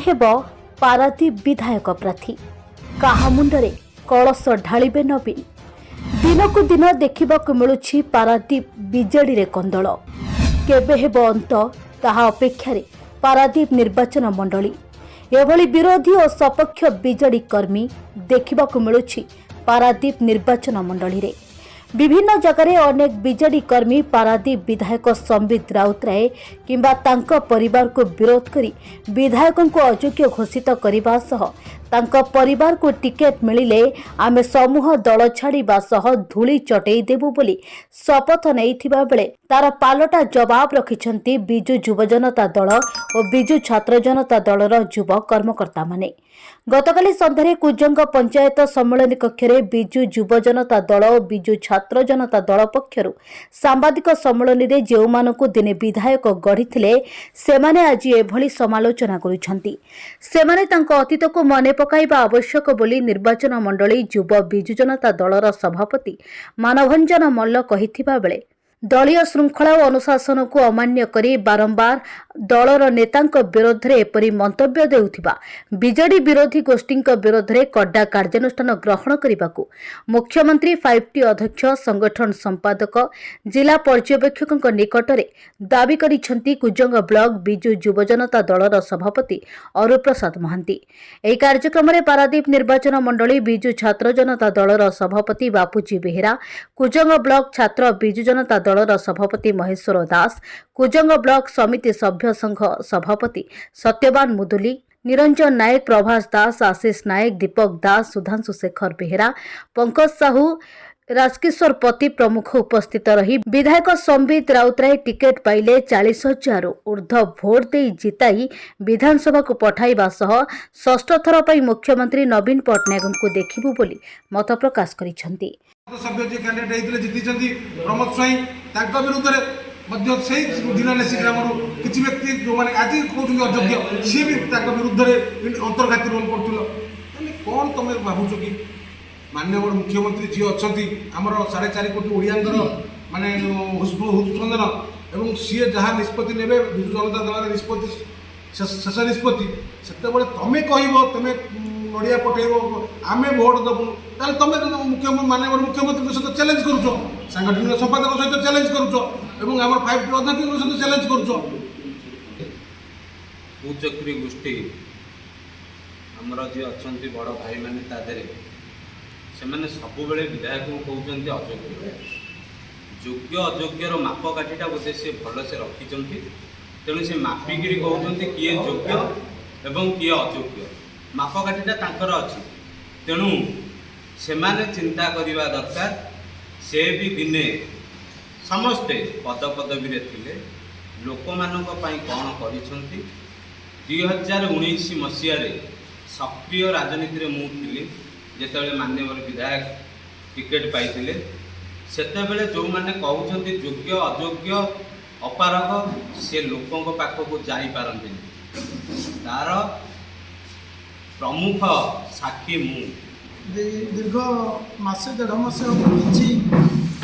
हेब पारादीप विधायक प्रार्थी काहा मुंडरे कलश ढालिबे नवीन। दिनकु दिन देखिबाकु मिलुछि पारादीप बीजेडी रे कंदल। केबे हेब अंत ताहा अपेक्षारे पारादीप निर्वाचन मंडली। एभली विरोधी और सपक्ष बीजेडी कर्मी देखिबाकु मिलुछि पारादीप निर्वाचन मंडली रे। विभिन्न जगह अनेक बीजेडी कर्मी पारादीप विधायक संबित राउतराय किंबा तांको परिवार को विरोध करी विधायकों को अयोग्य घोषित करने सह तांको परिवार को टिकेट मिलिले आमे समूह दल छाड़िबा सह धूली चटई देबु बोली शपथ नैथिबा बेले तार पालटा जवाब रखिछंती बिजु युव जनता दल और बिजु छात्र जनता दलर युव कर्मकर्ता माने। गतकाली संध्यारे कुजंग पंचायत सम्मेलन कक्षरे बिजु युव जनता दल और बिजु छात्र जनता दल पक्षरु सांबादिक सम्मेलन रे जेउमानकु दिने विधायक गढ़िथिले सेमाने आज एभली समालोचना करुछंती। सेमाने तांको अतीत को मने पकाइबा आवश्यक बोली निर्वाचन मंडली युव बिजु जनता दलर सभापति मानभंजन मल्ल कहिथिबा बेले दलीय श्रृंखला और अनुशासन को अमान्य करी बारंबार दलर नेतांक विरोध में एपरी मंतव्य देउथिबा बीजेडी विरोधी गोष्ठी विरोध में कड़ा कार्यानुष्ठान ग्रहण करने मुख्यमंत्री 5T अध्यक्ष संगठन संपादक जिला पर्यवेक्षक निकट में दाबी करिसेंती कुजंग ब्लॉक बिजु युव जनता दलर सभापति अरूप प्रसाद महांती। एही कार्यक्रम में पारादीप निर्वाचन मंडली बिजु छात्र जनता दलर सभापति बापूजी बेहेरा, कुजंग ब्लॉक छात्र बिजु जनता दलर सभापति महेश्वर दास, कुजंग ब्लॉक समिति सभ्य संघ सभापति सत्यवान मुदुली, निरंजन नायक, प्रभास दास, आशीष नायक, दीपक दास, सुधांशु शेखर बेहेरा, पंकज साहू, राजकिशोर पति प्रमुख उपस्थित रही विधायक संबित राउतराय टिकेट पाइले 40,000 ऊर्ध्व भोट दे जिताई विधानसभा को पठाइबा सह षष्ठ थर पर मुख्यमंत्री नवीन पट्टनायक को देखिबु बोली मत प्रकाश करिसेंती। सभ्य जे कैंडिडेट हेतिले जितिचंती प्रमोद स्वाई तांका विरुद्ध रे मध्य सेही दिनानेसी ग्रामरु किछि व्यक्ति जो माने आज कहउछन अयोग्य से भी तांका विरुद्ध रे अंतर्घाती रोल करथुलो तने कोन तमे भाबुछ कि माननीय मुख्यमंत्री जी अच्छी आमर 4.5 कोटी ओडियांकर माने हुस्पंदन एवं सी जहाँ निष्पत्ति ने बिजु जनता दल निष्पत्ति शेष निष्पत्ति से तमें कह तुम नड़िया पठेब आम भोट देवु ताल तुम माननीय मुख्यमंत्री सहित चैलेंज करुच सांगठनिक संपादक सहित चैलेंज करुच आम 5T अध्यक्ष सहित चैलेंज करुच भूचक्री गोष्ठी आमर जी अच्छा बड़ भाई मैंने तादे से सब विधायक को कहते अयोग्य योग्य अयोग्यर मापकाठीटा बोधे से भलसे रखिंट तेणु से मापिकी कहते किए योग्य एवं किए अयोग्य मापकाठीटा तांकर अच्छी तेणु से चिंता करवा दरकार से भी दिने समस्ते पदपदवी थे लोक मान कौन कर 2019 मसीह सक्रिय राजनीति में मुझे जिते माननीय विधायक टिकेट पाई सेतेबेले जो मैंने कहते योग्य अयोग्य अपारग से लोकों पाखक जापारती तार प्रमुख साक्षी मु दीर्घ मासे 1.5 मास किसी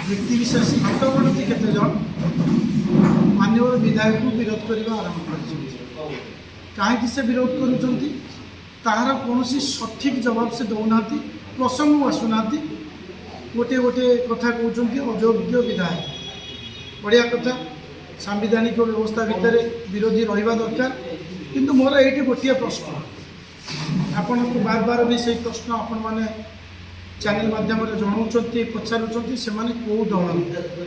व्यक्ति विशेष हाथ गणती केते जन माननीय विधायक को विरोध करने आरंभ कर कहीं से विरोध करुँच तार कौन सठिक जवाब से दौना प्रसंग आसुना गोटे गोटे कथा कहते अयोग्य विधायक बढ़िया कथा सांविधानिक व्यवस्था भितर विरोधी रहा दरकार किंतु मोर ये गोटे प्रश्न आपण को बार बार भी से प्रश्न आपण मैंने चैनल माध्यम जनाऊँ पचारूँ से कौ दल